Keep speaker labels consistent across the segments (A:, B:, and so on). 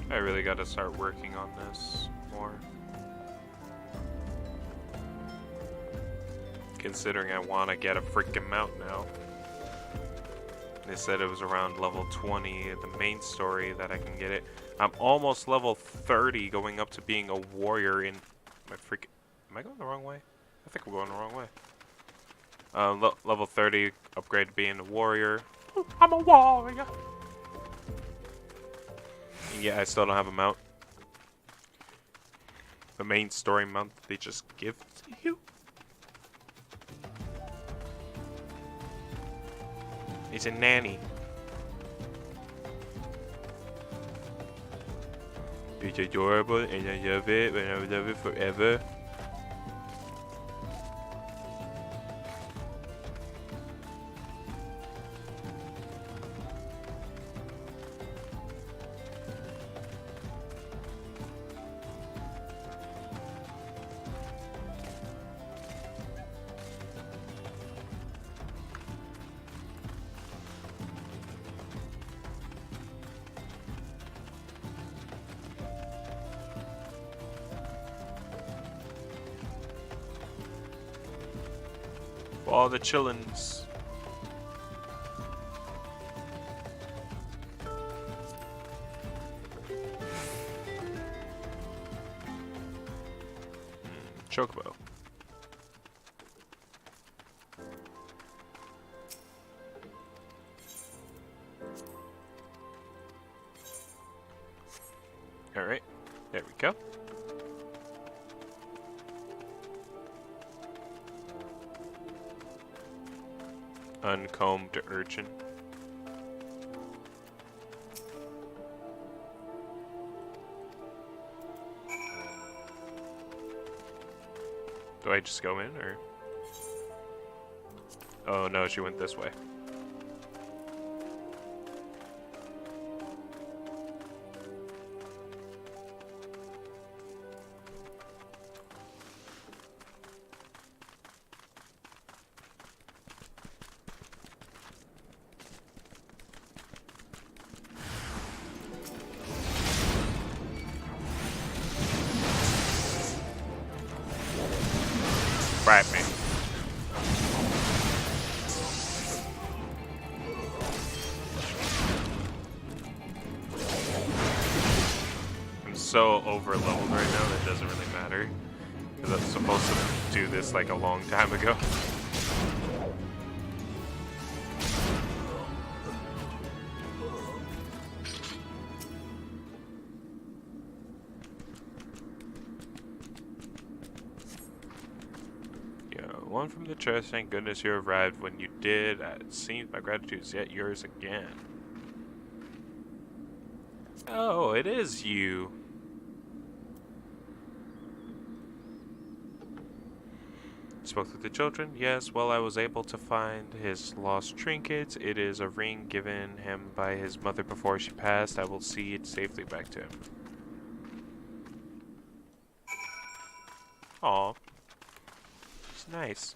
A: I really gotta start working on this more. Considering I want to get a freaking mount now. They said it was around level 20, the main story, that I can get it. I'm almost level 30 going up to being a warrior in my freaking... Am I going the wrong way? I think I'm going the wrong way. Level 30, upgrade to being a warrior. I'm a warrior! Yeah, I still don't have a mount. The main story mount they just give to you. It's a nanny. It's adorable and I love it and I will love it forever. All the chillins. Chocobo. Alright, there we go. Uncombed urchin. Do I just go in, or? Oh no, she went this way. Right, me. I'm so over leveled right now that it doesn't really matter. Because I was supposed to do this like a long time ago. One from the chest, thank goodness you arrived when you did. It seems my gratitude is yet yours again. Oh, it is you. Spoke with the children? Yes, well, I was able to find his lost trinkets. It is a ring given him by his mother before she passed. I will see it safely back to him. Aw. It's nice.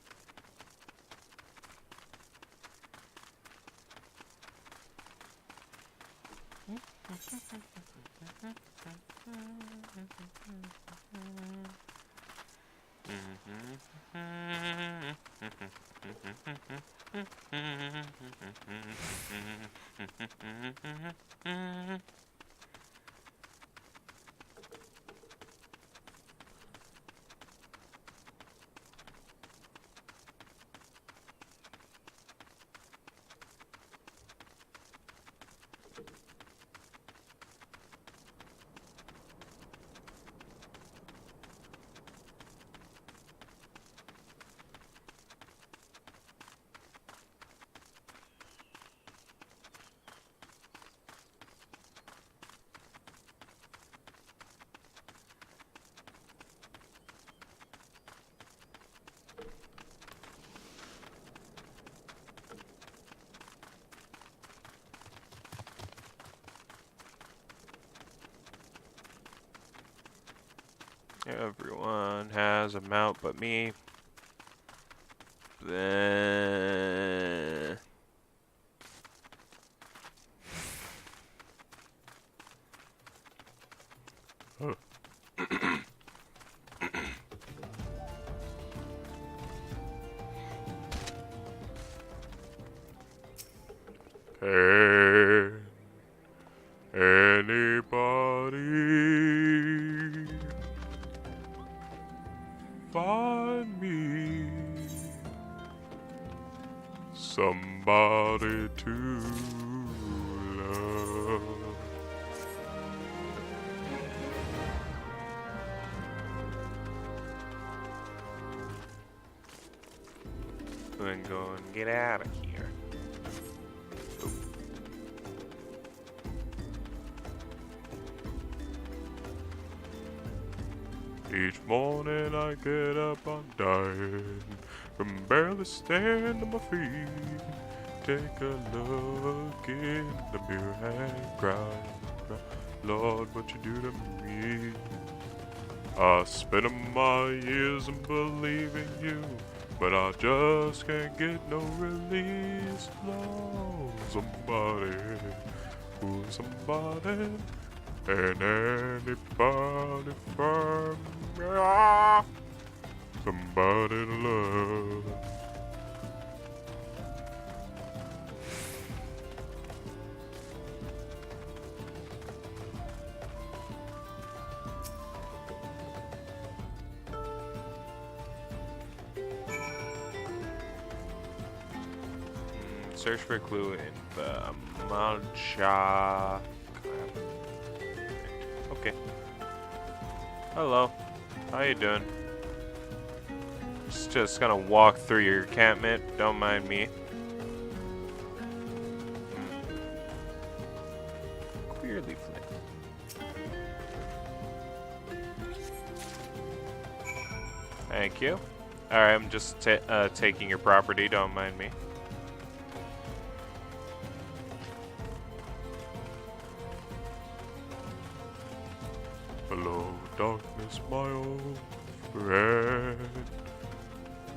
A: Everyone has a mount but me. Then Can anybody find me somebody to love? Then go and get out of here. Each morning I get up, I'm dying, can barely stand on my feet. Take a look in the mirror and cry, Lord, what you do to me? I spent my years in believing you, but I just can't get no release. Lord, somebody, who's somebody, and anybody from me, somebody to love. Search for a clue in the matcha. Okay. Hello. How you doing? Just gonna walk through your encampment. Don't mind me. Queer leaflet. Thank you. Alright, I'm just taking your property. Don't mind me. Hello, darkness, my old friend.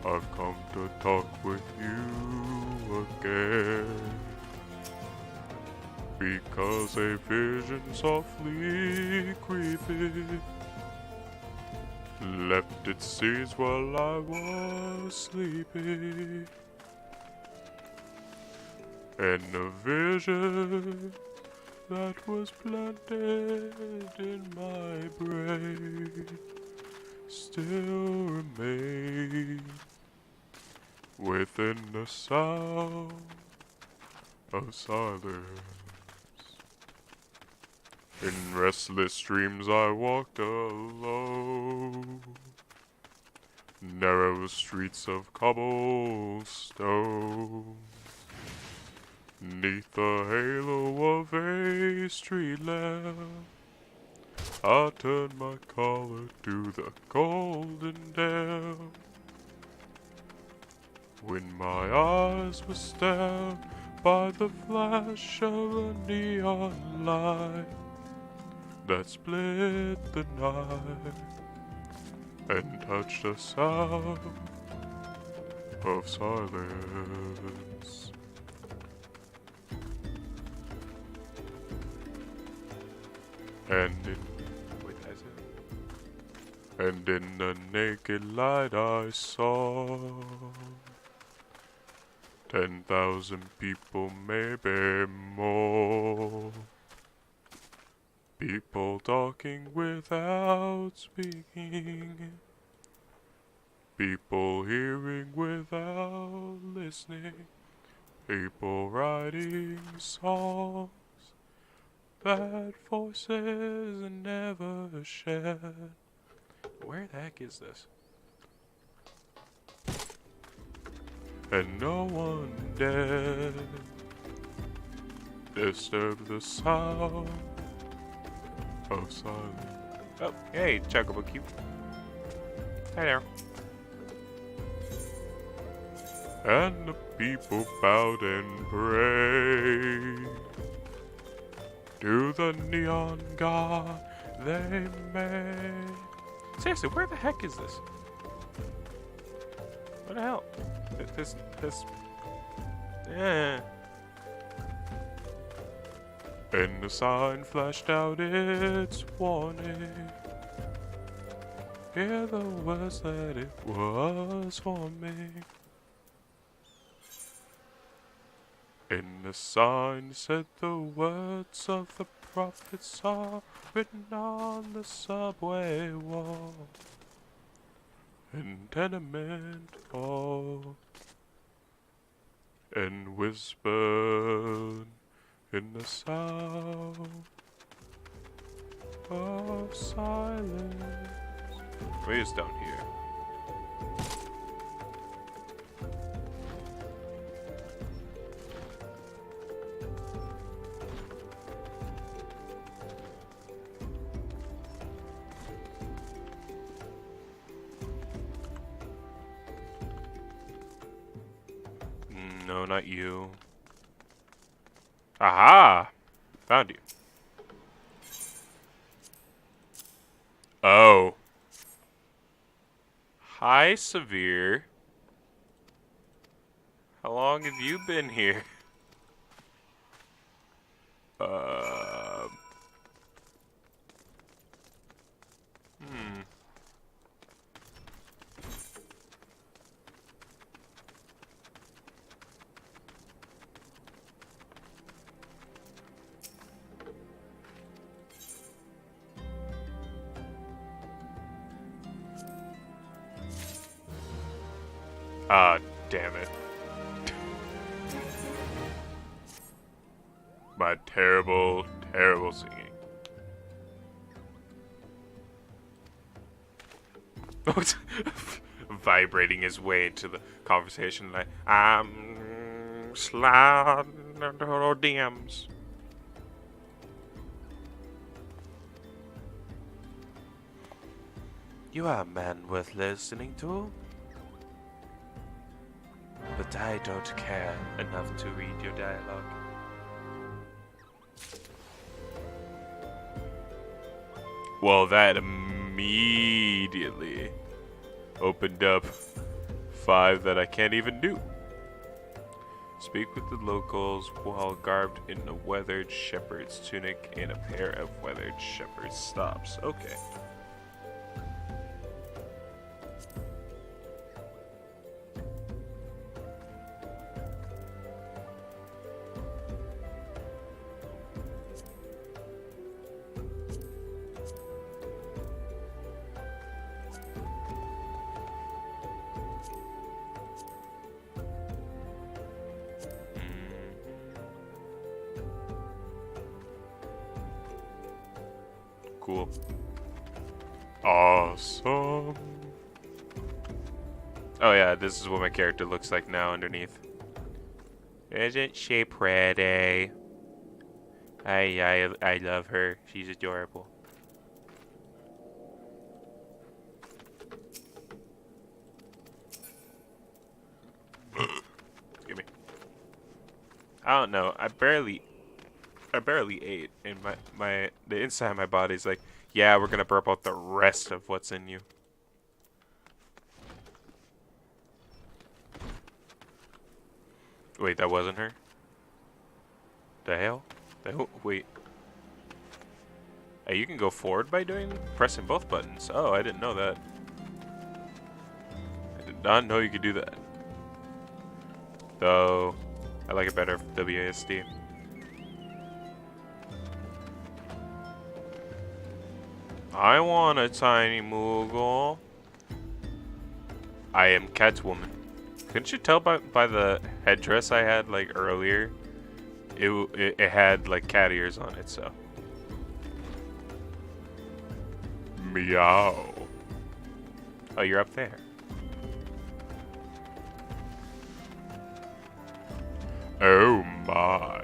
A: I've come to talk with you again. Because a vision softly creeping left its seeds while I was sleeping. And a vision that was planted in my brain still remains within the sound of silence. In restless dreams I walked alone, narrow streets of cobblestone, 'neath the halo of a street lamp, I turned my collar to the golden dam. When my eyes were stabbed by the flash of a neon light that split the night and touched the sound of silence. And in the naked light I saw 10,000 people, maybe more. People talking without speaking. People hearing without listening. People writing songs that voices never shared. Where the heck is this? And no one dared disturb the sound of silence. Oh, hey, Chocobo Cube. Hi there. And the people bowed and prayed to the neon god they made. Seriously, where the heck is this? What the hell? Yeah. And the sign flashed out its warning. Hear the words that it was for me. In the sign said the words of the prophets are written on the subway wall. In tenement hall. And whispered in the sound of silence. Wait, it's down here. No, not you. Aha! Found you. Oh. Hi, Severe. How long have you been here? Ah, damn it. My terrible, terrible singing. Vibrating his way into the conversation like, I'm sliding into our DMs. You are a man worth listening to. But I don't care enough to read your dialogue. Well, that immediately opened up 5 that I can't even do. Speak with the locals while garbed in a weathered shepherd's tunic and a pair of weathered shepherd's stops. Okay. Cool. Awesome. Oh yeah, this is what my character looks like now underneath. Isn't she pretty? I love her. She's adorable. Excuse me. I don't know. I barely ate, and the inside of my body's like, yeah, we're gonna burp out the rest of what's in you. Wait, that wasn't her? The hell? Wait. Hey, you can go forward by pressing both buttons. Oh, I didn't know that. I did not know you could do that. Though, I like it better for WASD. I want a tiny Moogle. I am Catwoman. Couldn't you tell by the headdress I had like earlier? It had like cat ears on it, so. Meow. Oh, you're up there. Oh my.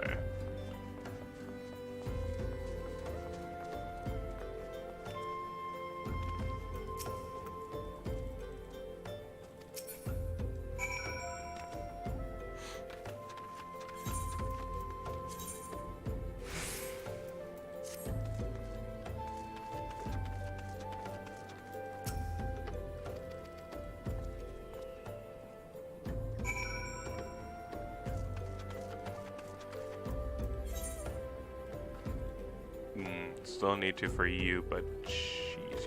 A: Still need to for you, but jeez,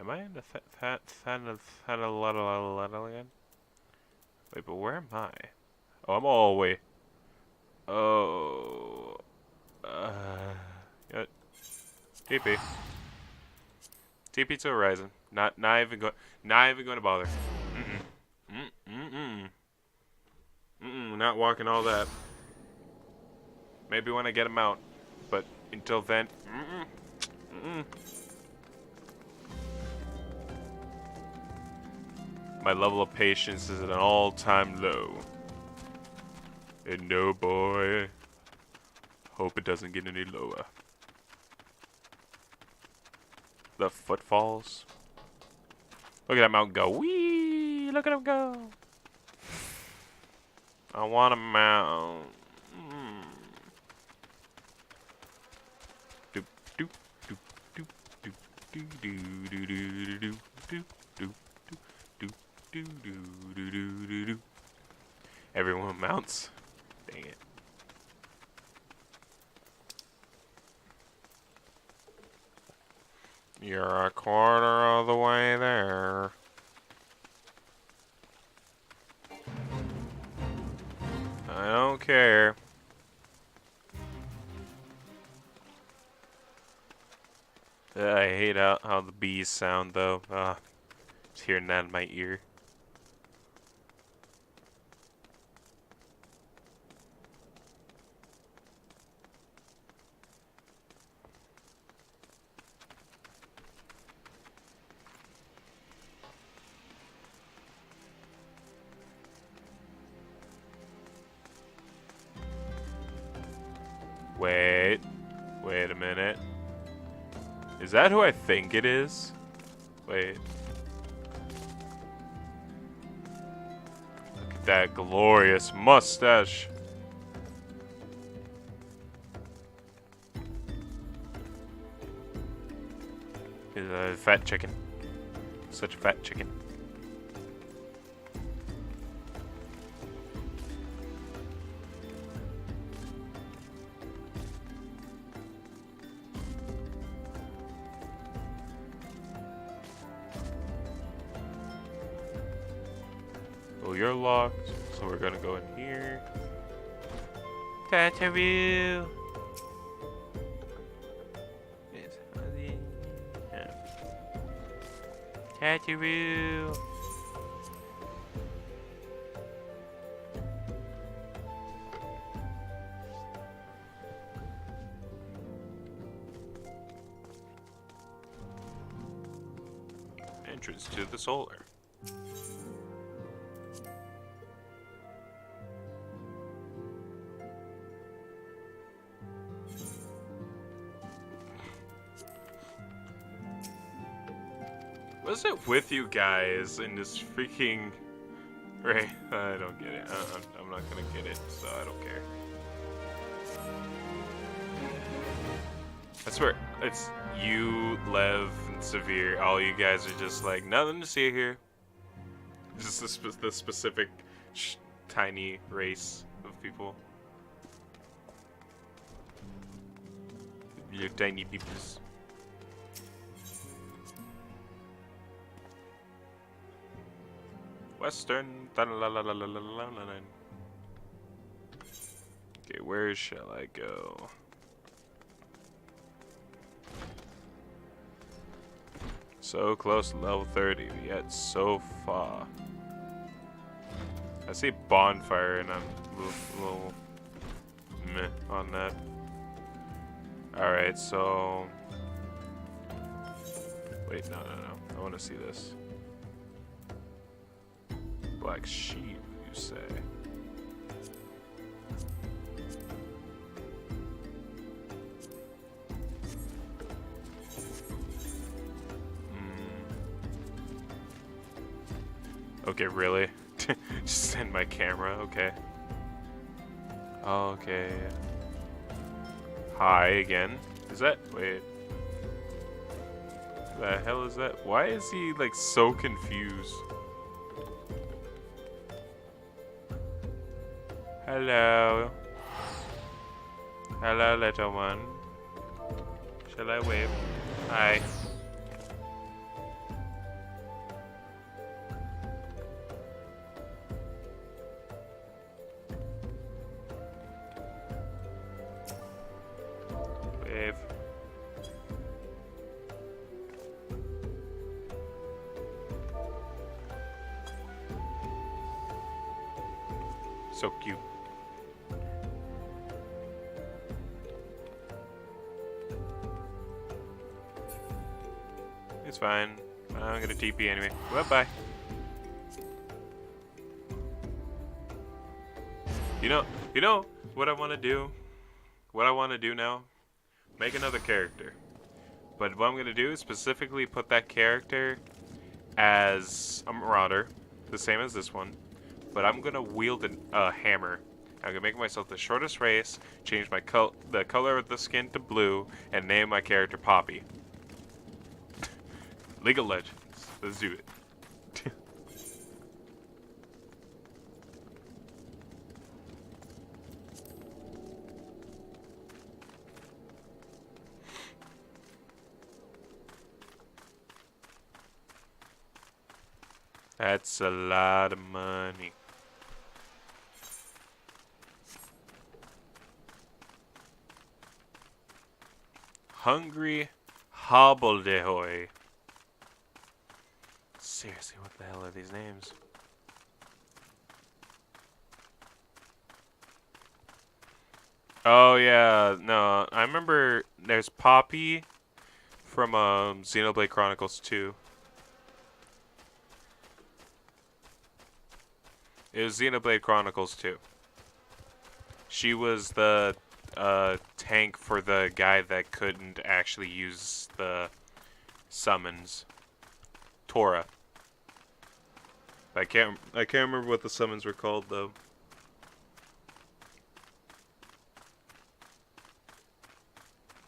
A: Am I in the again? Wait, but where am I? Oh, I'm all the way. Oh. Yeah. TP. TP to Horizon. Not even going to bother. Not walking all that. Maybe when I get him out, but until then, My level of patience is at an all-time low. And no boy, hope it doesn't get any lower. The footfalls. Look at that mountain go. Whee! Look at him go. I want a mount. Doop doop doop doop doop doo doo doo doo doo doo doo doo doo doo doo doo. Everyone mounts. Dang it. You're a quarter of the way there. I don't care. I hate how the bees sound though. Just hearing that in my ear. Wait a minute. Is that who I think it is? Wait. Look at that glorious mustache. He's a fat chicken. Such a fat chicken. Well, you're locked, so we're gonna go in here. Tattoo. Tattoo. Entrance to the solar. What's it with you guys in this freaking... Right, I don't get it. I'm not gonna get it, so I don't care. I swear, it's you, Lev, and Severe. All you guys are just like, nothing to see here. Just the specific tiny race of people. You're tiny peoples. Western. Okay, where shall I go? So close to level 30, yet so far. I see bonfire and I'm a little meh on that. Alright, so... Wait, no. I want to see this. Black sheep, you say? Okay, really? Just send my camera, okay. Okay. Hi again. Is that... Wait. The hell is that? Why is he, like, so confused? Hello. Hello, little one. Shall I wave? Hi. Save. So cute. It's fine. I'm gonna TP anyway. Bye-bye. You know what I want to do? What I want to do now? Make another character. But what I'm gonna do is specifically put that character as a marauder, the same as this one. But I'm gonna wield a hammer. I'm gonna make myself the shortest race, change the color of the skin to blue, and name my character Poppy. League of Legends. Let's do it. That's a lot of money. Hungry Hobbledehoy. Seriously, what the hell are these names? Oh yeah, no, I remember there's Poppy from Xenoblade Chronicles 2. It was Xenoblade Chronicles 2. She was the tank for the guy that couldn't actually use the summons. Tora. I can't remember what the summons were called though.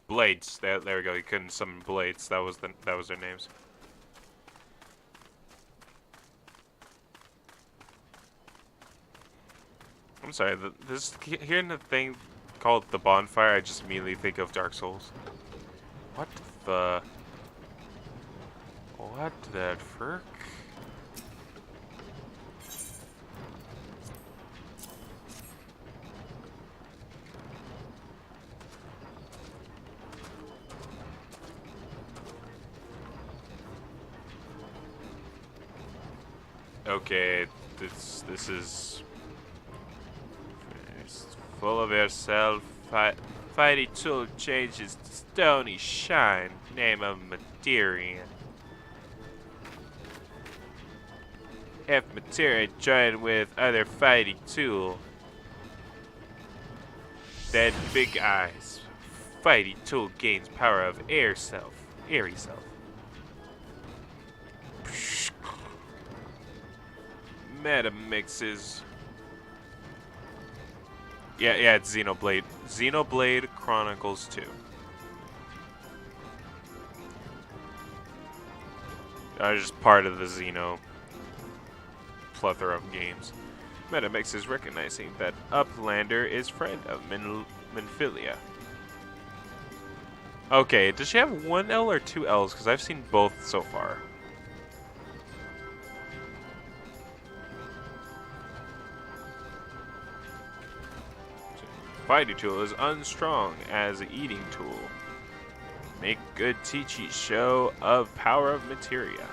A: Blades. There we go. You couldn't summon blades. That was their names. I'm sorry. Hearing the thing called the bonfire, I just immediately think of Dark Souls. What the frick? Okay, this is full of yourself. Fighty tool changes to stony shine. Name of materia. If materia joined with other fighty tool, then big eyes. Fighty tool gains power of airy self. Meta mixes. Yeah, it's Xenoblade. Xenoblade Chronicles 2. Just part of the Xeno plethora of games. Metamix is recognizing that Uplander is friend of Minfilia. Okay, does she have one L or two L's? Because I've seen both so far. Fighting tool is unstrong as an eating tool. Make good teachy show of power of materia.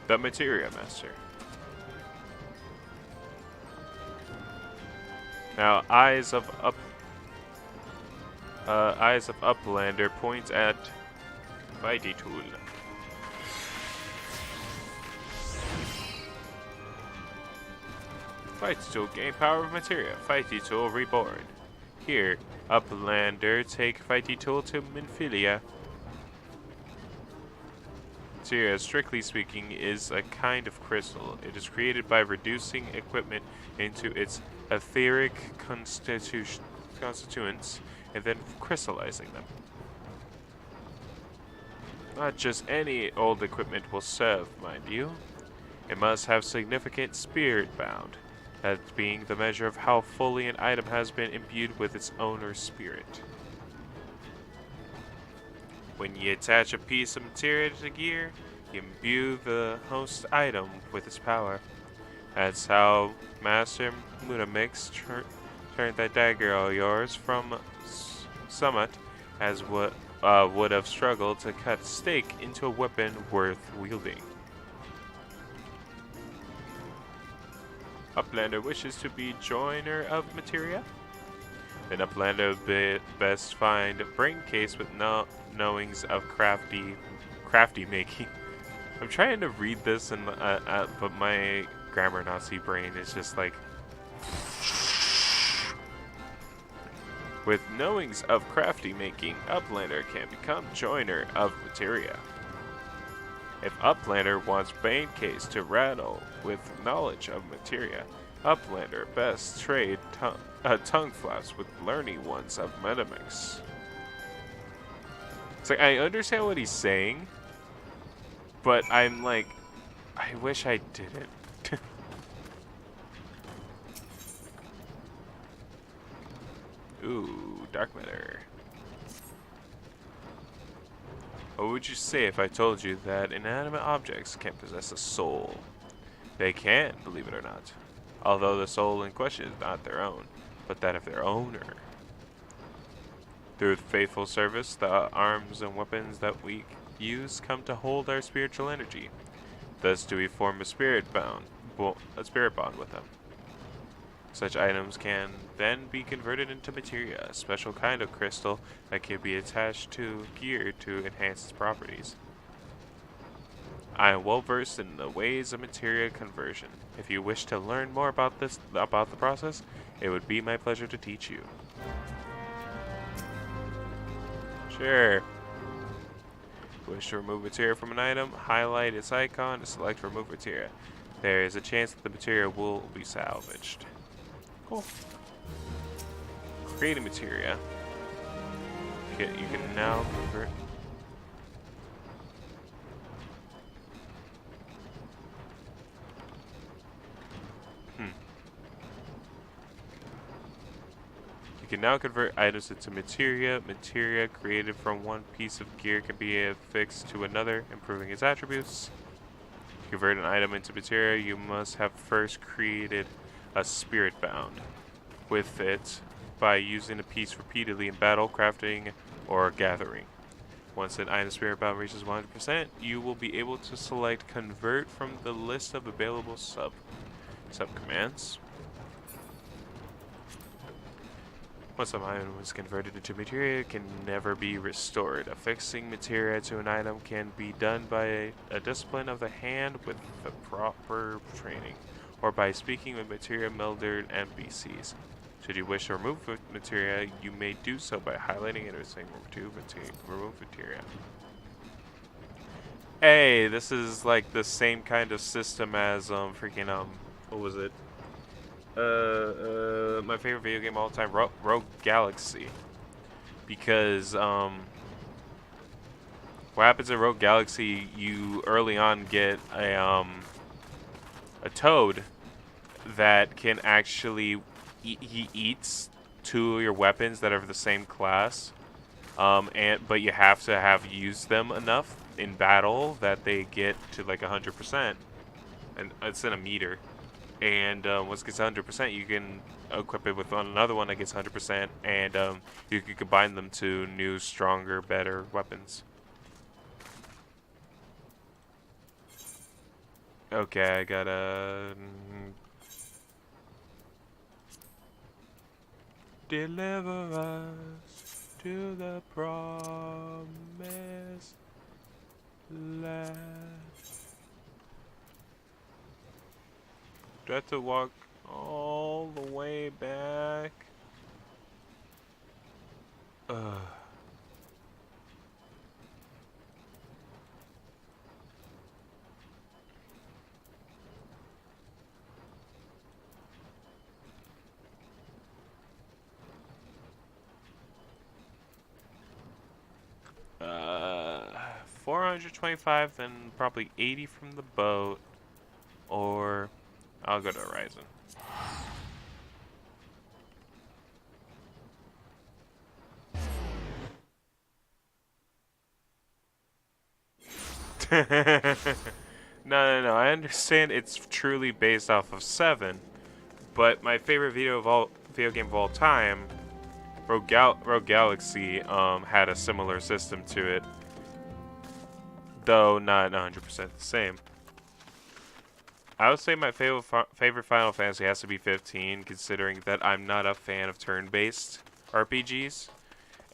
A: The Materia Master. Now, Eyes of Uplander points at Fighty Tool. Fighty Tool gain power of materia. Fighty Tool reborn. Here, Uplander take Fighty Tool to Minfilia. Materia, strictly speaking, is a kind of crystal. It is created by reducing equipment into its etheric constituents and then crystallizing them. Not just any old equipment will serve, mind you. It must have significant spirit bound, that being the measure of how fully an item has been imbued with its owner's spirit. When you attach a piece of materia to the gear, you imbue the host item with its power. That's how Master Mutamix turned that dagger of yours from Summit as would have struggled to cut steak into a weapon worth wielding. Uplander wishes to be joiner of materia. An Uplander best find brain case with knowings of crafty making. I'm trying to read this, and but my grammar Nazi brain is just like. With knowings of crafty making, Uplander can become joiner of materia. If Uplander wants brain case to rattle with knowledge of materia, Uplander best trade tongue flaps with learning ones of metamix. It's like, I understand what he's saying, but I'm like, I wish I didn't. Ooh, dark matter. What would you say if I told you that inanimate objects can possess a soul? They can, believe it or not. Although the soul in question is not their own, but that of their owner. Through faithful service, the arms and weapons that we use come to hold our spiritual energy. Thus do we form a spirit bond with them. Such items can then be converted into materia, a special kind of crystal that can be attached to gear to enhance its properties. I am well versed in the ways of materia conversion. If you wish to learn more about the process, it would be my pleasure to teach you. Sure. Wish to remove materia from an item, highlight its icon to select remove materia. There is a chance that the materia will be salvaged. Cool. Create a materia. You can now convert. You can now convert items into materia. Materia created from one piece of gear can be affixed to another, improving its attributes. To convert an item into materia, you must have first created a spirit bound with it by using a piece repeatedly in battle, crafting, or gathering. Once an item spirit bound reaches 100%, you will be able to select convert from the list of available sub commands. Once an item is converted into materia, it can never be restored. Affixing materia to an item can be done by a discipline of the hand with the proper training, or by speaking with materia meldered NPCs. Should you wish to remove materia, you may do so by highlighting it or saying remove materia. Hey, this is like the same kind of system as what was it? My favorite video game of all time, Rogue Galaxy. Because what happens in Rogue Galaxy, you early on get a toad that can actually he eats two of your weapons that are of the same class, but you have to have used them enough in battle that they get to like 100%, and it's in a meter. And once it gets 100%, you can equip it with another one that gets 100%, and you can combine them to new, stronger, better weapons. Okay, I gotta deliver us to the promised land. Do I have to walk all the way back? Ugh. 425, then probably 80 from the boat, or I'll go to Horizon. No, I understand it's truly based off of 7, But my favorite video game of all time, Rogue Galaxy, had a similar system to it, though not 100% the same. I would say my favorite Final Fantasy has to be 15, considering that I'm not a fan of turn-based RPGs,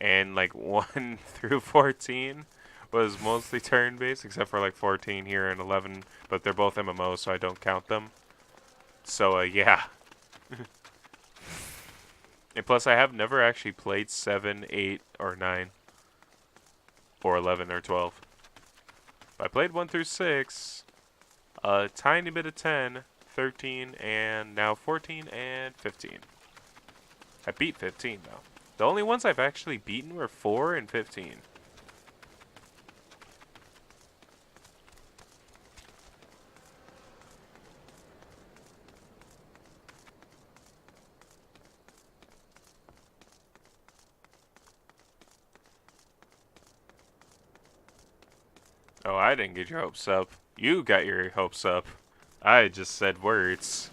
A: and like 1 through 14 was mostly turn-based, except for like 14 here and 11, but they're both MMOs, so I don't count them. So yeah. And plus, I have never actually played 7, 8, or 9, or 11, or 12. I played 1 through 6, a tiny bit of 10, 13, and now 14 and 15. I beat 15, though. The only ones I've actually beaten were 4 and 15. Oh, I didn't get your hopes up. You got your hopes up. I just said words.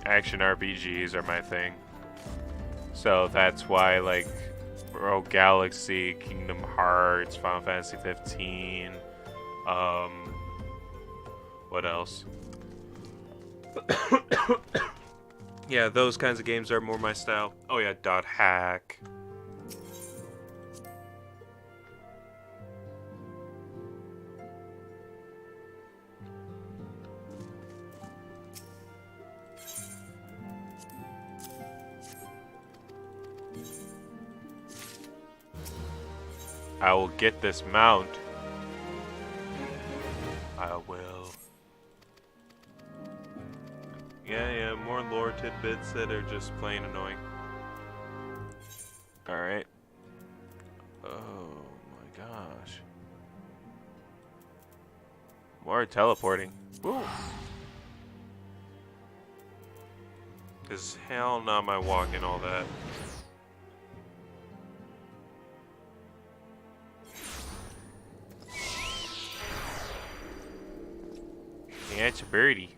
A: Action RPGs are my thing. So that's why, like, Rogue Galaxy, Kingdom Hearts, Final Fantasy 15, what else? Yeah, those kinds of games are more my style. Oh yeah, Dot Hack. I will get this mount. I will. Yeah, more lore tidbits that are just plain annoying. Alright. Oh my gosh. More teleporting. Woo! Cause hell no, am I walking all that. Yeah, it's a birdie.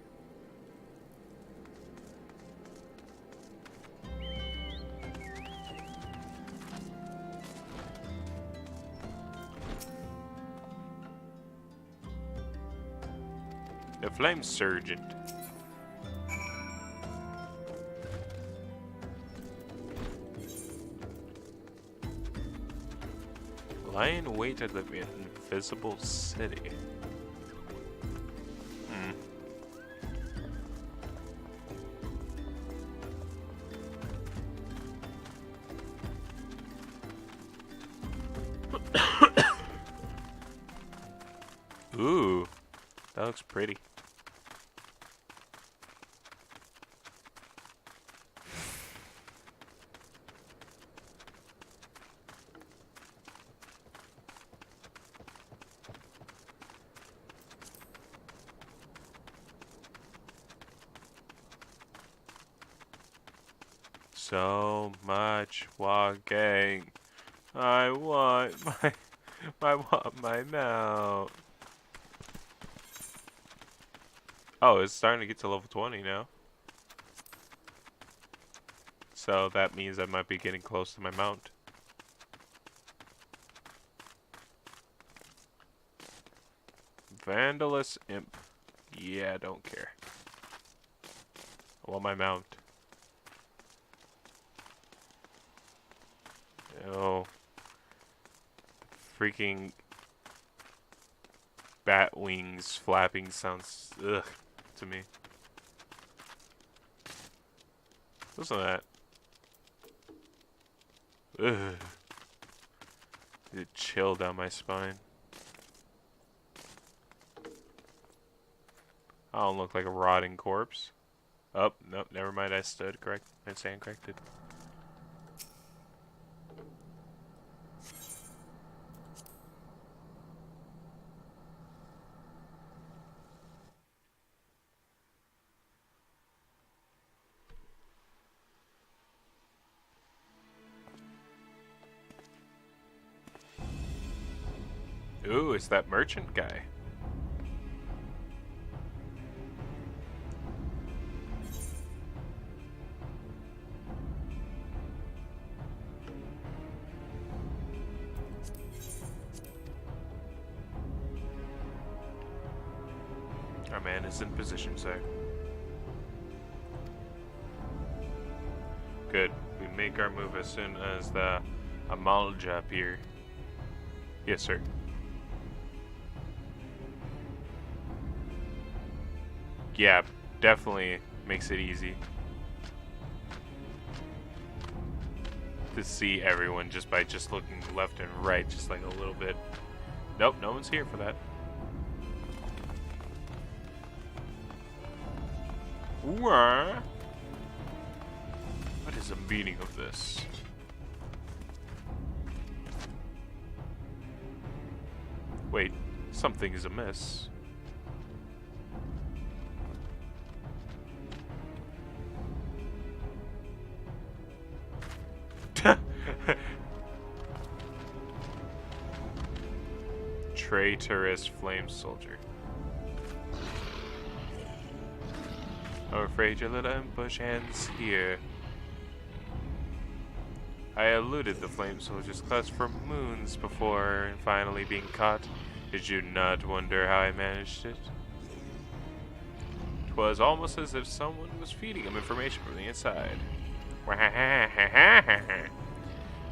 A: The Flame Sergeant. Lie in wait at the invisible city. Ooh, that looks pretty. So much walking. I want my mount. Oh, it's starting to get to level 20 now. So that means I might be getting close to my mount. Vandalous Imp. Yeah, I don't care. I want my mount. Oh. Freaking bat wings flapping sounds ugh to me. Listen to that. Ugh. It chill down my spine. I don't look like a rotting corpse. Oh, nope, never mind, I stood correct. I stand corrected. Ooh, it's that merchant guy. Our man is in position, sir. Good. We make our move as soon as the Amalja appear. Yes, sir. Yeah, definitely makes it easy to see everyone just by just looking left and right, just like a little bit. Nope, no one's here for that. What is the meaning of this? Wait, something is amiss. Traitorous flame soldier. I'm afraid your little ambush ends here. I eluded the flame soldier's clutch for moons before finally being caught. Did you not wonder how I managed it? 'Twas almost as if someone was feeding him information from the inside.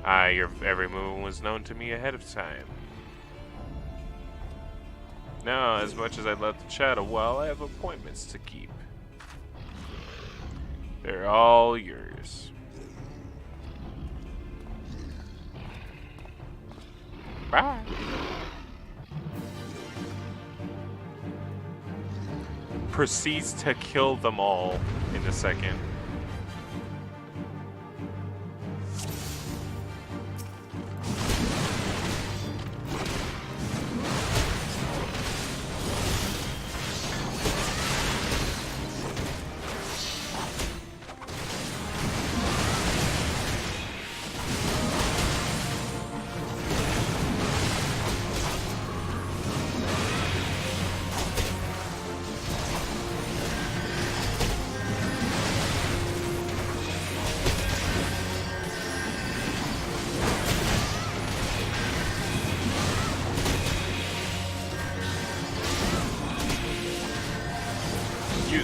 A: Your every move was known to me ahead of time. Now, as much as I'd love to chat a while, I have appointments to keep. They're all yours. Bye. Proceeds to kill them all in a second.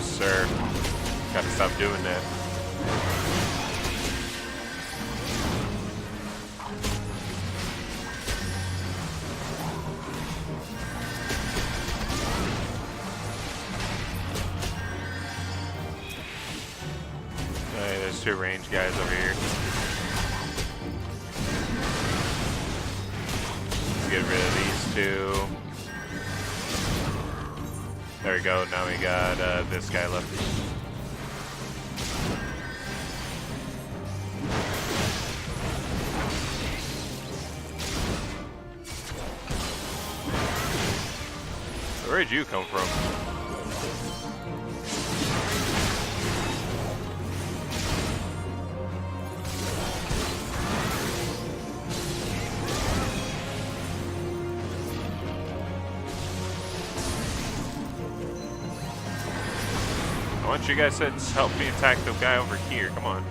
A: Sir, gotta stop doing that. Alright, there's two range guys over here. Let's get rid of these two. There we go, now we got this guy left. Where'd you come from? Why don't you guys help me attack the guy over here? Come on.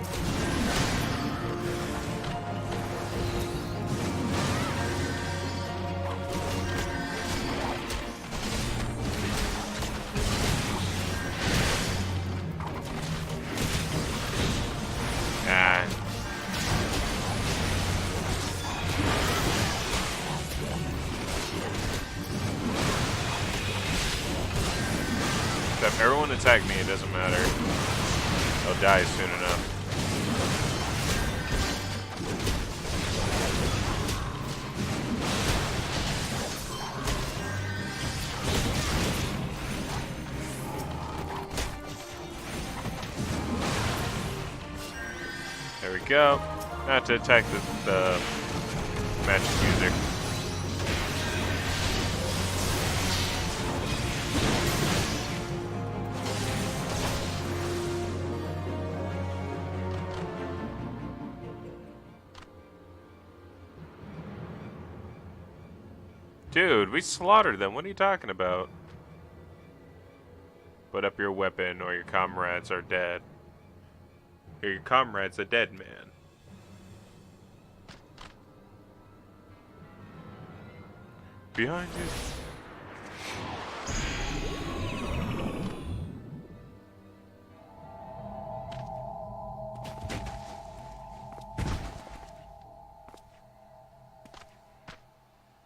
A: Ah. If everyone attack me, it doesn't matter. They'll die soon enough. There we go. Not to attack the magic user. Dude, we slaughtered them. What are you talking about? Put up your weapon or your comrades are dead. Or your comrade's a dead man. Behind you.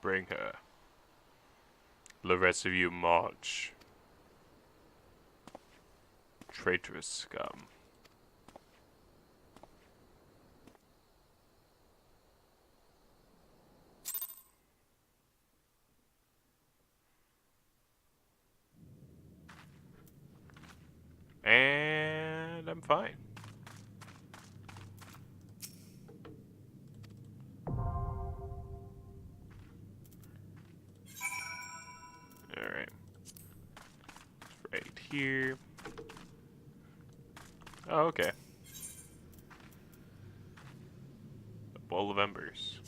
A: Bring her. The rest of you march. Traitorous scum. And I'm fine. Alright. Right here. Oh, okay. A bowl of embers.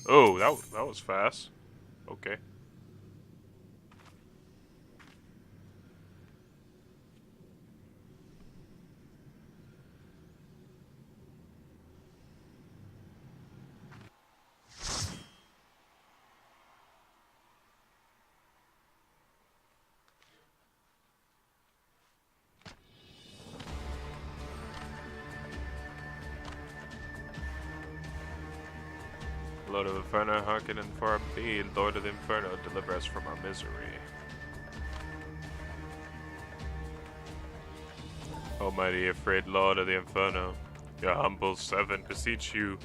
A: Oh, that was fast. Okay. Lord of Inferno, hearken and for thee, Lord of the Inferno, deliver us from our misery. Almighty, afraid Lord of the Inferno, your humble servant beseech you,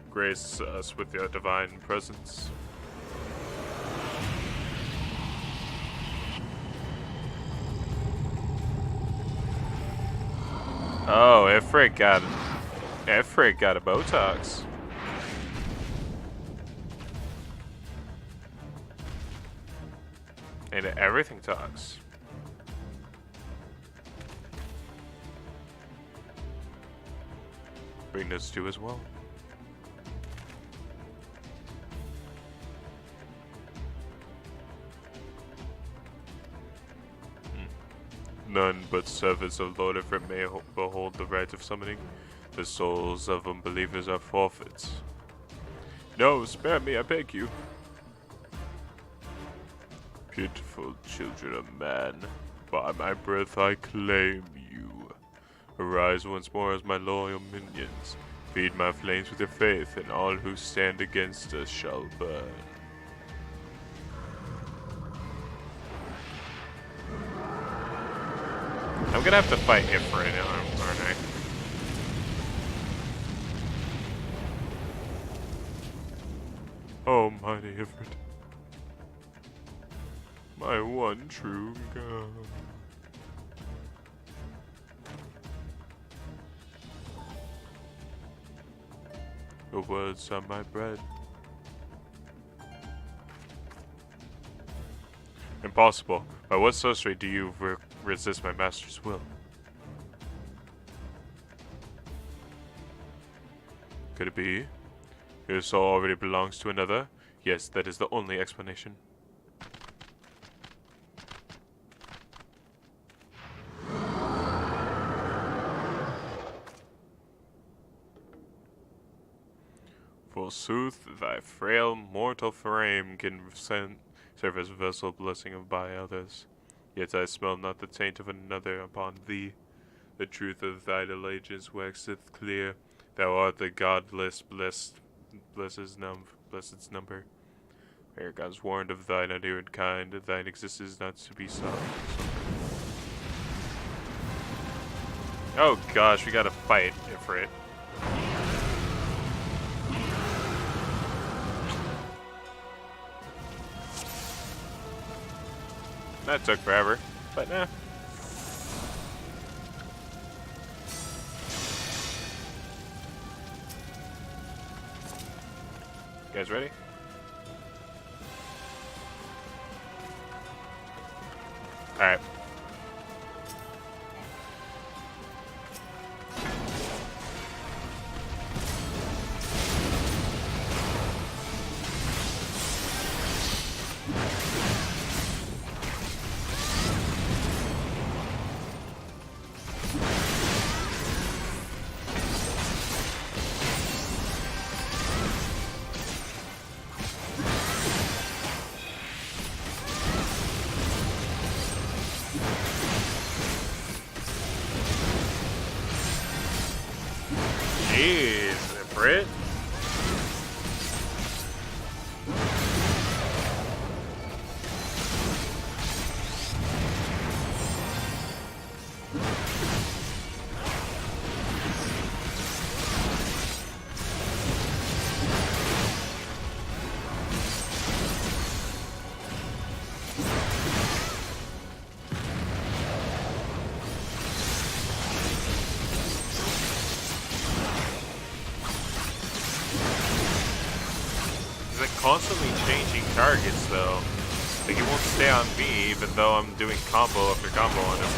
A: grace us with your divine presence. Oh, Ifrit got a Botox. And everything talks. Bring this to as well. None but servants of Lord Ifrit may behold the right of summoning. The souls of unbelievers are forfeits. No, spare me, I beg you. Pitiful children of man, by my breath I claim you. Arise once more as my loyal minions. Feed my flames with your faith, and all who stand against us shall burn. I'm gonna have to fight Ifrit now, aren't I? Almighty Ifrit. My one true God. Your words are my bread. Impossible. By what sorcery do you resist my master's will? Could it be? Your soul already belongs to another? Yes, that is the only explanation. Forsooth, thy frail mortal frame can serve as vessel blessing by others. Yet I smell not the taint of another upon thee. The truth of thy allegiance waxeth clear. Thou art the godless blessed's number. Ere God's warned of thine adherent kind, thine existence not to be sought. Oh gosh, we gotta fight Ifrit. That took forever, but nah. You guys ready? Alright. Crit? Constantly changing targets though. Like he won't stay on me even though I'm doing combo after combo on him.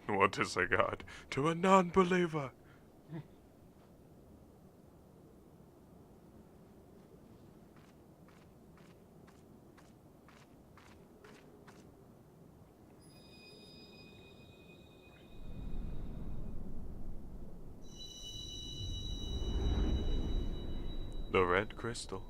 A: What is a god to a non-believer? The red crystal.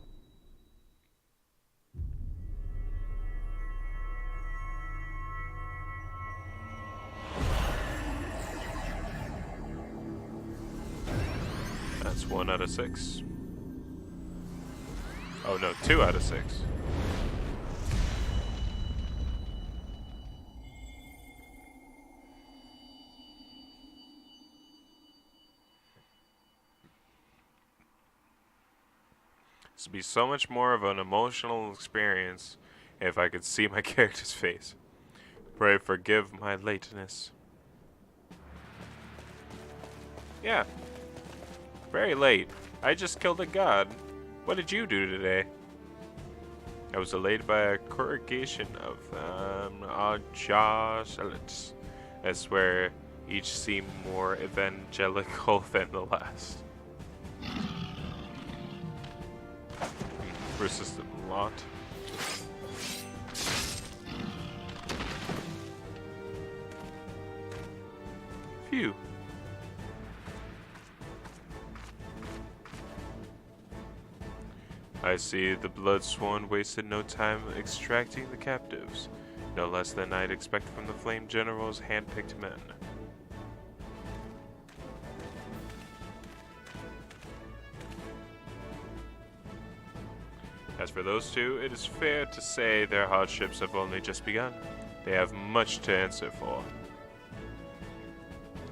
A: That's 1 out of 6. Oh no, 2 out of 6. This would be so much more of an emotional experience if I could see my character's face. Pray forgive my lateness. Yeah. Very late. I just killed a god. What did you do today? I was delayed by a corrugation of Josh. I swear each seemed more evangelical than the last. Persistent lot. Phew. I see the blood-sworn wasted no time extracting the captives, no less than I'd expect from the Flame General's hand-picked men. As for those two, it is fair to say their hardships have only just begun. They have much to answer for.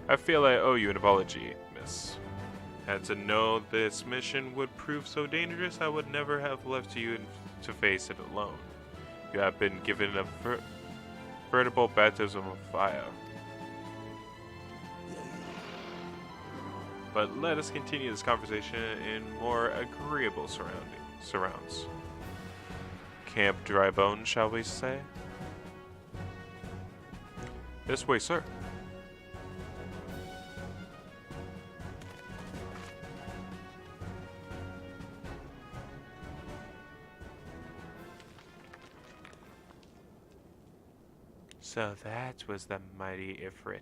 A: I feel I owe you an apology, miss. Had to know this mission would prove so dangerous, I would never have left you to face it alone. You have been given a veritable baptism of fire. But let us continue this conversation in more agreeable surrounds. Camp Dry Bones, shall we say? This way, sir. So that was the mighty Ifrit.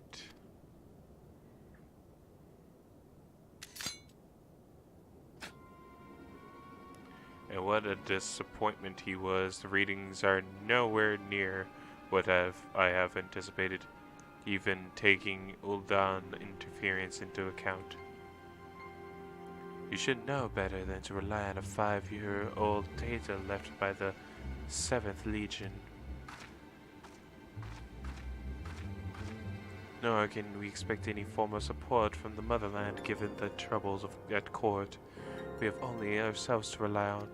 A: And what a disappointment he was. The readings are nowhere near what I have anticipated, even taking Ul'dan interference into account. You should know better than to rely on a 5-year-old data left by the 7th Legion. Nor can we expect any form of support from the motherland given the troubles at court. We have only ourselves to rely on.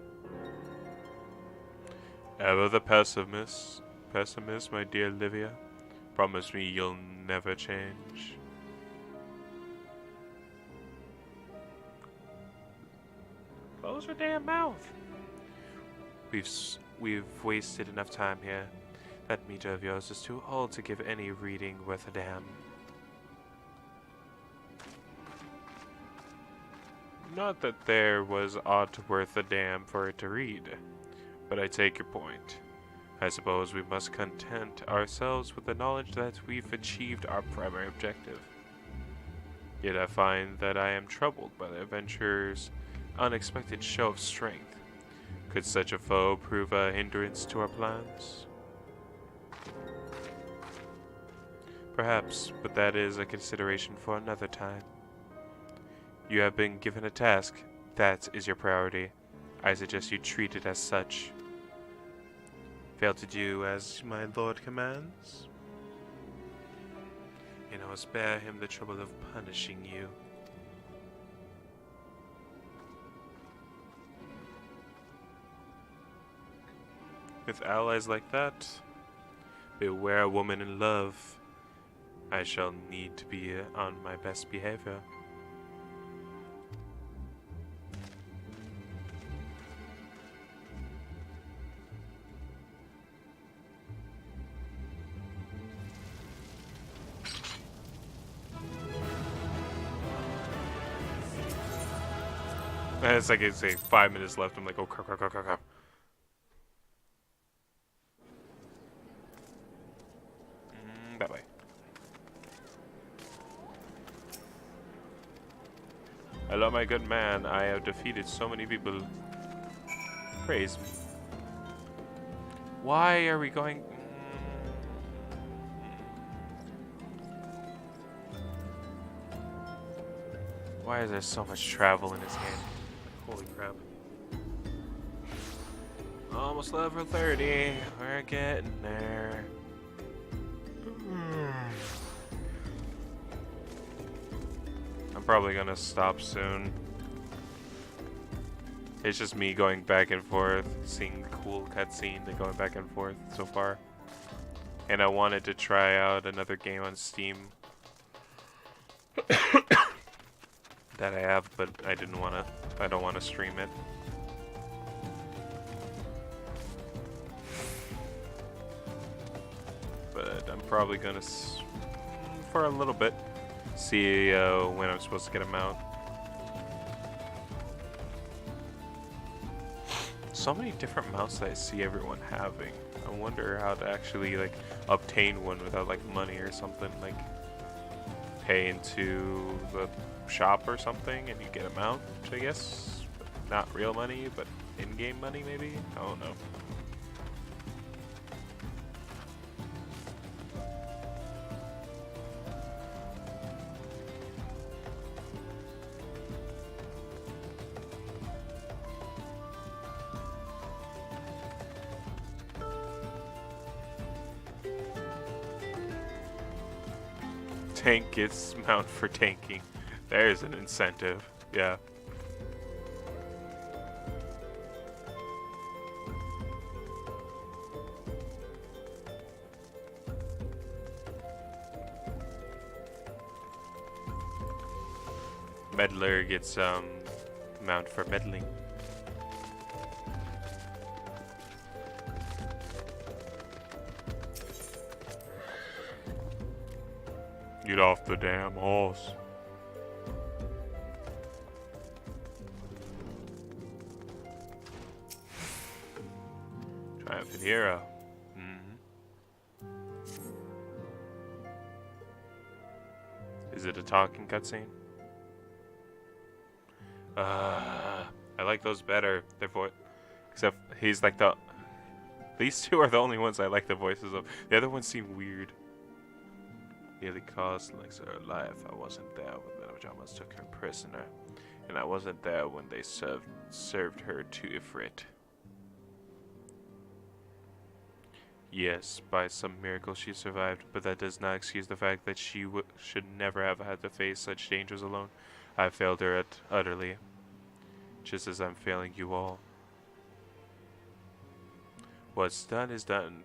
A: Ever the pessimist, my dear Livia. Promise me you'll never change. Close your damn mouth. We've wasted enough time here. That meter of yours is too old to give any reading worth a damn. Not that there was aught worth a damn for it to read, but I take your point. I suppose we must content ourselves with the knowledge that we've achieved our primary objective. Yet I find that I am troubled by the adventurer's unexpected show of strength. Could such a foe prove a hindrance to our plans? Perhaps, but that is a consideration for another time. You have been given a task. That is your priority. I suggest you treat it as such. Fail to do as my lord commands, and I will spare him the trouble of punishing you. With allies like that, beware a woman in love. I shall need to be on my best behavior. And it's like it's saying 5 minutes left. I'm like, oh crap, crap, crap, crap, crap. That way. Hello, my good man. I have defeated so many people. Praise me. Why are we going? Why is there so much travel in this game? Holy crap. Almost level 30. We're getting there. I'm probably gonna stop soon. It's just me going back and forth, seeing the cool cutscene and going back and forth so far. And I wanted to try out another game on Steam that I have, but I don't want to stream it. But I'm probably gonna, for a little bit, see when I'm supposed to get them out. So many different mounts that I see everyone having. I wonder how to actually like obtain one without like money or something, like pay into the shop or something and you get a mount, I guess. Not real money, but in-game money maybe? I don't know. Tank gets mount for tanking. There's an incentive. Yeah. Meddler gets mount for meddling. Get off the damn horse. Triumphant hero. Is it a talking cutscene? I like those better. Their voice, except he's like the. These two are the only ones I like the voices of. The other ones seem weird. Nearly cost Alexa her life. I wasn't there when the Pajamas took her prisoner. And I wasn't there when they served her to Ifrit. Yes, by some miracle she survived, but that does not excuse the fact that she should never have had to face such dangers alone. I failed her utterly, just as I'm failing you all. What's done is done,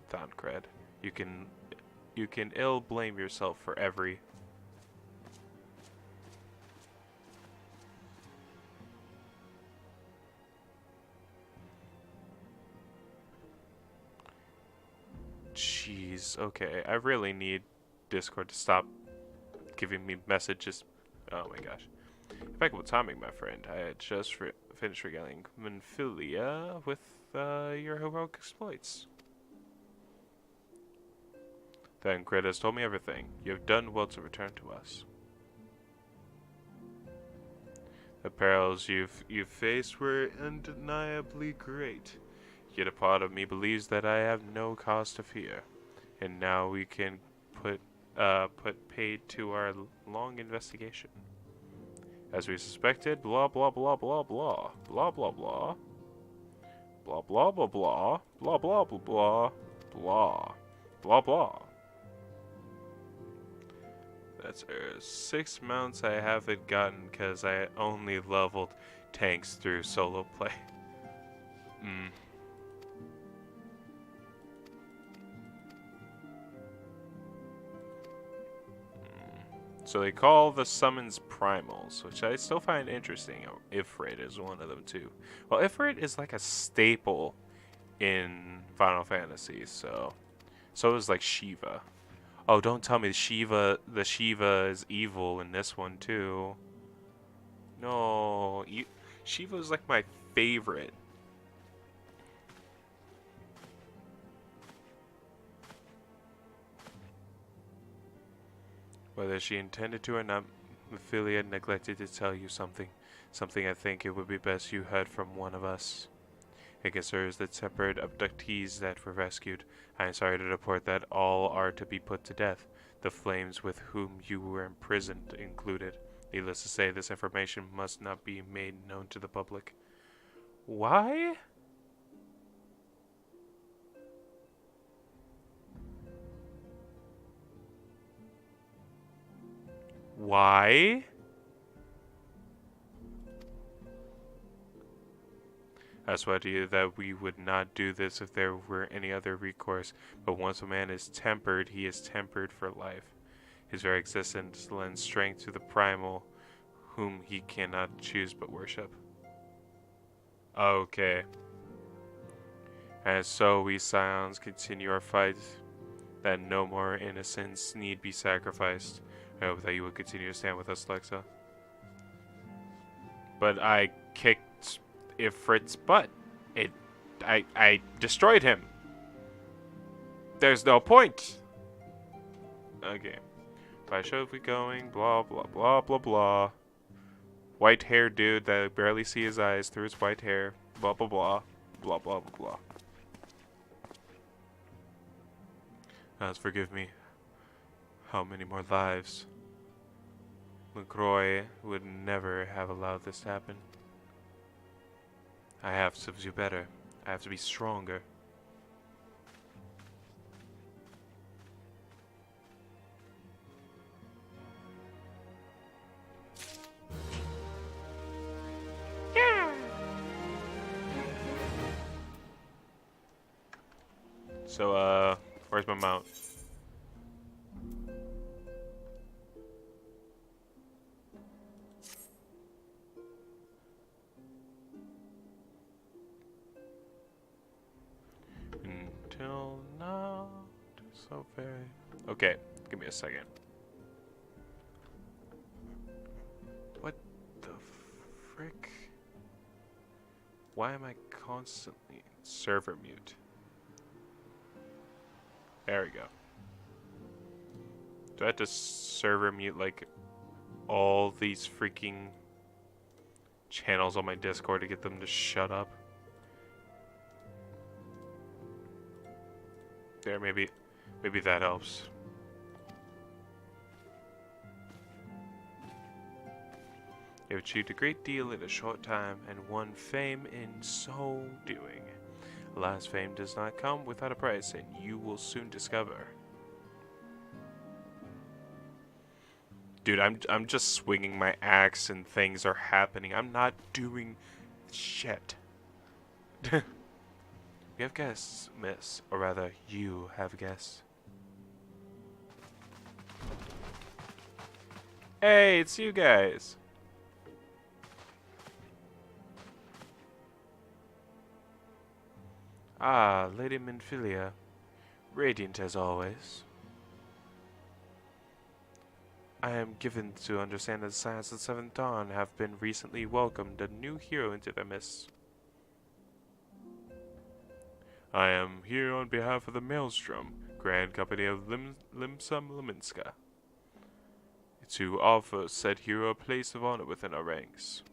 A: Thancred. You can ill blame yourself for every... Jeez, okay, I really need Discord to stop giving me messages. Oh my gosh. Impeccable timing, my friend. I had just finished regaling Menphilia with your heroic exploits. Then Grid has told me everything. You have done well to return to us. The perils you've faced were undeniably great. Yet a part of me believes that I have no cause to fear, and now we can put paid to our long investigation. As we suspected, blah blah blah blah blah blah blah blah blah blah blah blah blah blah blah blah blah blah blah. That's 6 mounts I haven't gotten because I only leveled tanks through solo play. So they call the summons primals, which I still find interesting. Ifrit is one of them too. Well, Ifrit is like a staple in Final Fantasy, so is like Shiva. Oh, don't tell me the Shiva is evil in this one too. No, Shiva is like my favorite. Whether she intended to or not, Menphilia neglected to tell you something. Something I think it would be best you heard from one of us. It concerns the tempered abductees that were rescued. I am sorry to report that all are to be put to death. The flames with whom you were imprisoned included. Needless to say, this information must not be made known to the public. Why? Why? I swear to you that we would not do this if there were any other recourse, but once a man is tempered, he is tempered for life. His very existence lends strength to the primal, whom he cannot choose but worship. Okay. And so we Scions continue our fight, that no more innocents need be sacrificed. I hope that you will continue to stand with us, Lexa. But I kicked Ifrit's butt. I destroyed him. There's no point. Okay. Why should we going? Blah blah blah blah blah. White hair dude that I barely see his eyes through his white hair. Blah blah blah. Blah blah blah blah. Forgive me. How many more lives? LaCroix would never have allowed this to happen. I have to do better. I have to be stronger. Yeah. So, where's my mount? Until now, so very... Okay, give me a second. What the frick? Why am I constantly server mute? There we go. Do I have to server mute like all these freaking channels on my Discord to get them to shut up? There, maybe that helps. You have achieved a great deal in a short time and won fame in so doing. Alas, fame does not come without a price, and you will soon discover. Dude, I'm just swinging my axe and things are happening. I'm not doing shit. We have guests, miss. Or rather, you have guests. Hey, it's you guys. Ah, Lady Minfilia. Radiant as always. I am given to understand that the Science of the Seventh Dawn have been recently welcomed a new hero into their midst. I am here on behalf of the Maelstrom, Grand Company of Limsa Liminska, to offer said hero a place of honor within our ranks.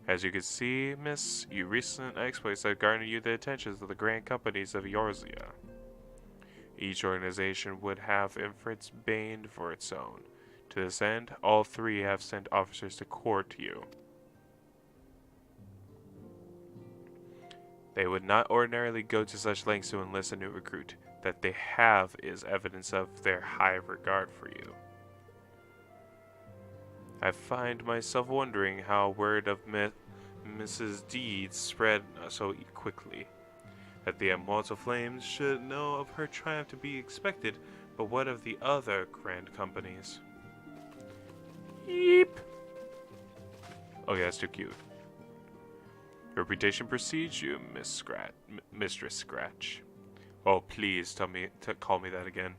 A: As you can see, miss, your recent exploits have garnered you the attentions of the Grand Companies of Eorzea. Each organization would have Infrit's Bane for its own. To this end, all three have sent officers to court you. They would not ordinarily go to such lengths to enlist a new recruit. That they have is evidence of their high regard for you. I find myself wondering how word of Mrs. Deeds spread so quickly. That the immortal flames should know of her triumph to be expected, but what of the other grand companies? Yeep. Okay, that's too cute. Reputation precedes you, Mistress Scratch. Oh, please call me that again.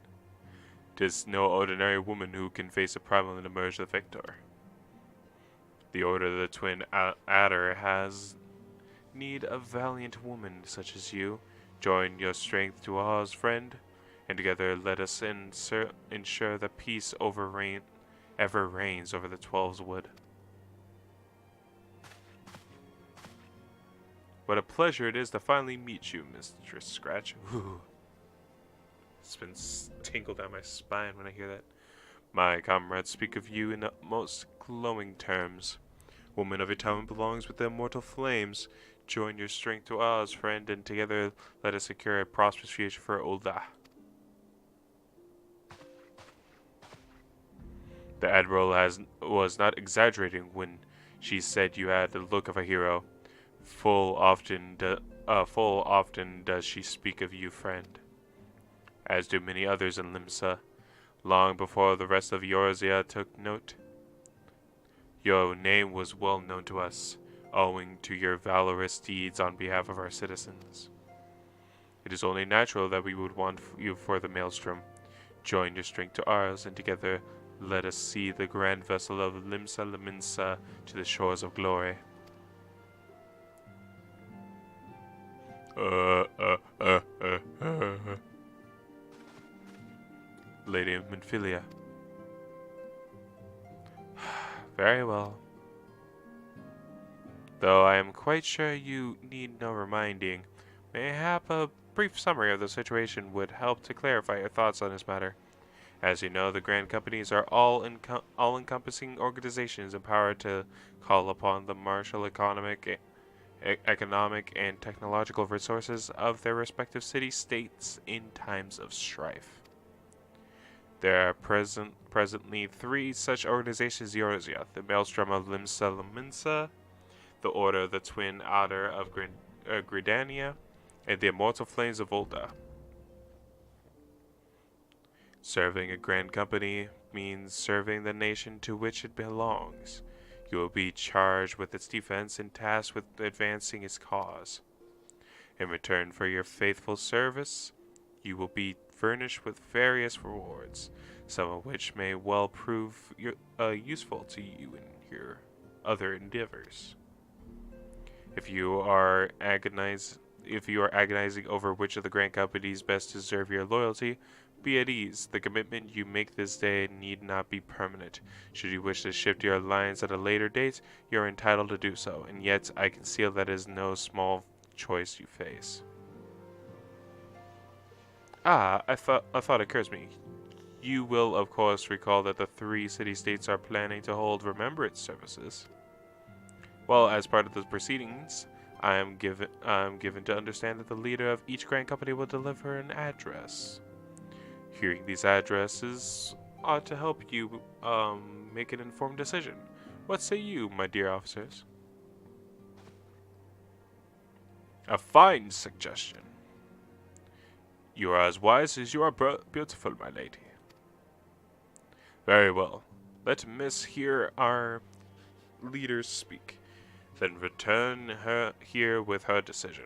A: 'Tis no ordinary woman who can face a primal and emerge the victor. The Order of the Twin Adder has need a valiant woman such as you. Join your strength to ours, friend, and together let us ensure that peace ever reigns over the Twelve's Wood. What a pleasure it is to finally meet you, Mistress Scratch. Ooh. It's been tingled down my spine when I hear that. My comrades speak of you in the most glowing terms. Woman of your time belongs with the immortal flames. Join your strength to ours, friend, and together let us secure a prosperous future for Ulda. The Admiral was not exaggerating when she said you had the look of a hero. Full often does she speak of you, friend. As do many others in Limsa, long before the rest of Eorzea took note. Your name was well known to us, owing to your valorous deeds on behalf of our citizens. It is only natural that we would want you for the Maelstrom. Join your strength to ours, and together let us see the grand vessel of Limsa Liminsa to the shores of glory. Lady Minfilia. Very well. Though I am quite sure you need no reminding, mayhap a brief summary of the situation would help to clarify your thoughts on this matter. As you know, the Grand Companies are all-encompassing organizations empowered to call upon the martial economic and technological resources of their respective city-states in times of strife. There are presently three such organizations in Eorzea: the Maelstrom of Limsa Liminsa, the Order of the Twin Adder of Gridania, and the Immortal Flames of Ulda. Serving a grand company means serving the nation to which it belongs. You will be charged with its defense and tasked with advancing its cause. In return for your faithful service, you will be furnished with various rewards, some of which may well prove useful to you in your other endeavors. If you are agonizing over which of the grand companies best deserve your loyalty, be at ease. The commitment you make this day need not be permanent. Should you wish to shift your alliance at a later date, you are entitled to do so, and yet I conceal that is no small choice you face. Ah, a thought occurs to me. You will, of course, recall that the 3 city-states are planning to hold remembrance services. Well, as part of the proceedings, I am given to understand that the leader of each grand company will deliver an address. Hearing these addresses ought to help you make an informed decision. What say you, my dear officers? A fine suggestion. You are as wise as you are beautiful, my lady. Very well. Let Miss hear our leaders speak. Then return her here with her decision.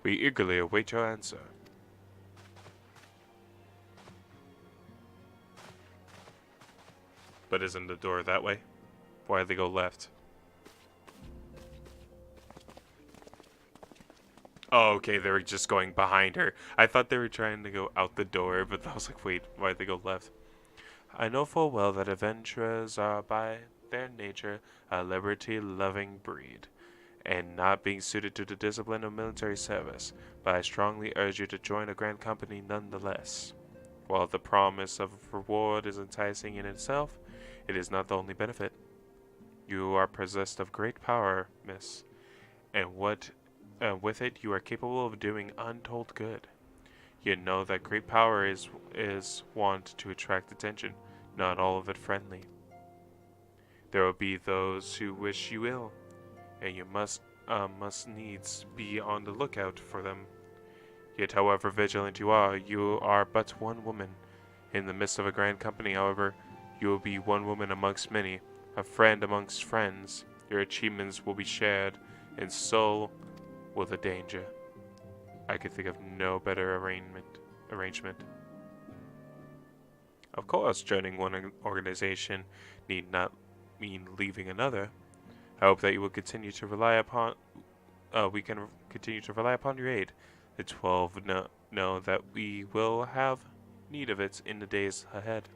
A: We eagerly await your answer. But isn't the door that way? Why did they go left? Oh, okay, they were just going behind her. I thought they were trying to go out the door, but I was like, wait, why did they go left? I know full well that adventurers are by their nature a liberty-loving breed, and not being suited to the discipline of military service, but I strongly urge you to join a grand company nonetheless. While the promise of reward is enticing in itself, it is not the only benefit. You are possessed of great power, miss, and with it you are capable of doing untold good. You know that great power is wont to attract attention, not all of it friendly. There will be those who wish you ill, and you must needs be on the lookout for them. Yet however vigilant you are but one woman. In the midst of a grand company, however, you will be one woman amongst many, a friend amongst friends. Your achievements will be shared, and so will the danger. I could think of no better arrangement. Of course, joining one organization need not mean leaving another. I hope that you will continue to rely upon. We can continue to rely upon your aid. The 12 know that we will have need of it in the days ahead.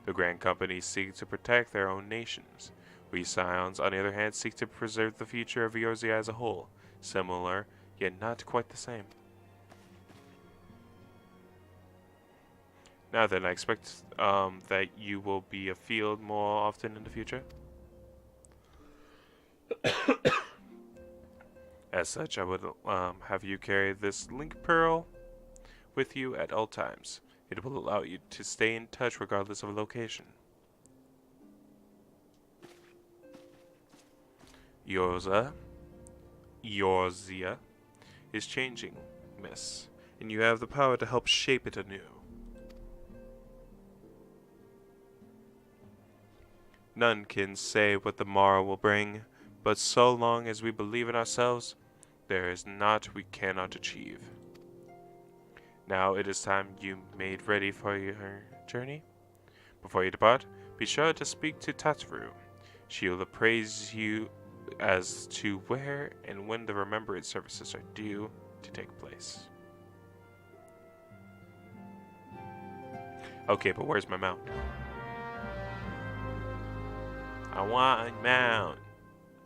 A: The grand companies seek to protect their own nations. We Scions, on the other hand, seek to preserve the future of Eorzea as a whole. Similar, yet not quite the same. Now then, I expect that you will be afield more often in the future. As such, I would have you carry this link pearl with you at all times. It will allow you to stay in touch regardless of location. Eorzea is changing, miss, and you have the power to help shape it anew. None can say what the morrow will bring, but so long as we believe in ourselves, there is naught we cannot achieve. Now it is time you made ready for your journey. Before you depart, be sure to speak to Tatru. She will appraise you as to where and when the remembrance services are due to take place. Okay, but where's my mount? I want a mount.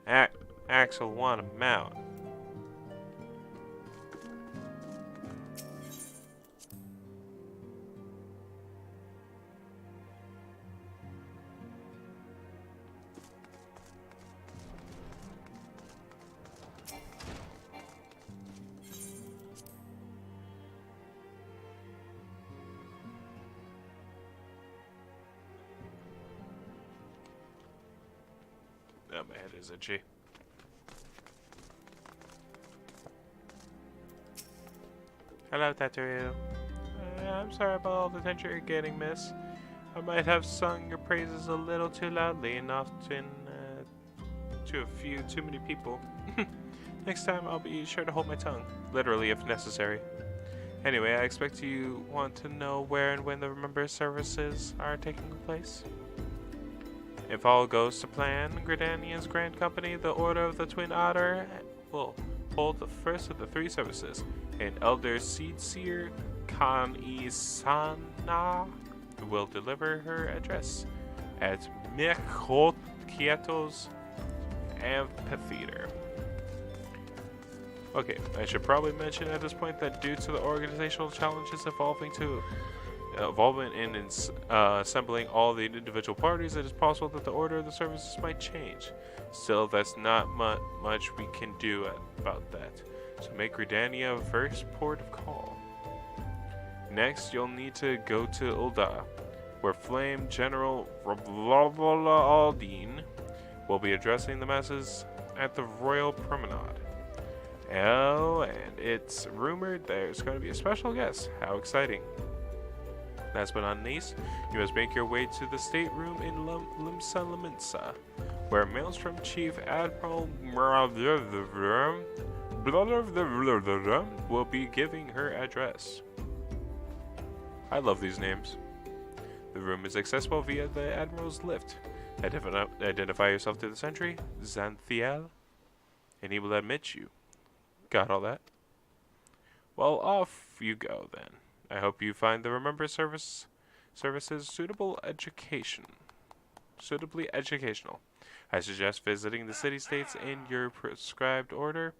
A: Axel want a mount. Oh, my head is itchy. Hello, Tattoo. I'm sorry about all the attention you're getting, miss. I might have sung your praises a little too loudly and often to a few too many people. Next time, I'll be sure to hold my tongue, literally if necessary. Anyway, I expect you want to know where and when the remembrance services are taking place. If all goes to plan, Gridania's Grand Company, the Order of the Twin Otter, will hold the first of the 3 services, and Elder Seedseer Kan-Isana will deliver her address at Mechokieto's Amphitheater. Okay, I should probably mention at this point that due to the organizational challenges involvement in assembling all the individual parties, it is possible that the order of the services might change. Still, that's not much we can do about that. So make Redania first port of call. Next, you'll need to go to Ulda, where Flame General Aldine will be addressing the masses at the Royal Promenade. Oh, and it's rumored there's going to be a special guest. How exciting. Last but not least, you must make your way to the stateroom in Limsa Laminsa, where Maelstrom Chief Admiral will be giving her address. I love these names. The room is accessible via the Admiral's lift. Identify yourself to the sentry, Xanthiel, and he will admit you. Got all that? Well, off you go then. I hope you find the Remember services suitably educational. I suggest visiting the city-states in your prescribed order,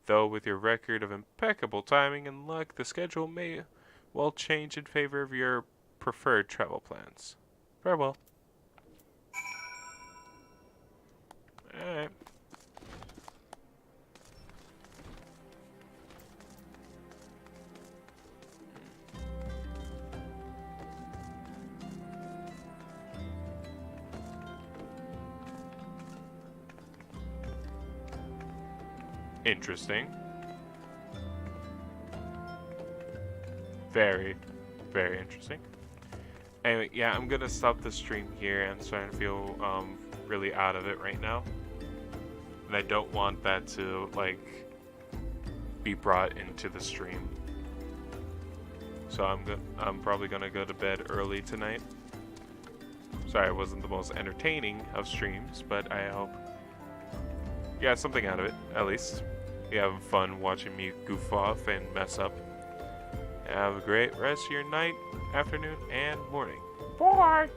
A: though with your record of impeccable timing and luck, the schedule may well change in favor of your preferred travel plans. Farewell. Alright. Interesting. Very, very interesting. Anyway, yeah, I'm gonna stop the stream here. I'm starting to feel really out of it right now, and I don't want that to like be brought into the stream. So I'm probably gonna go to bed early tonight. Sorry, it wasn't the most entertaining of streams, but I hope you got something out of it, at least. You're having fun watching me goof off and mess up. Have a great rest of your night, afternoon, and morning. Bye!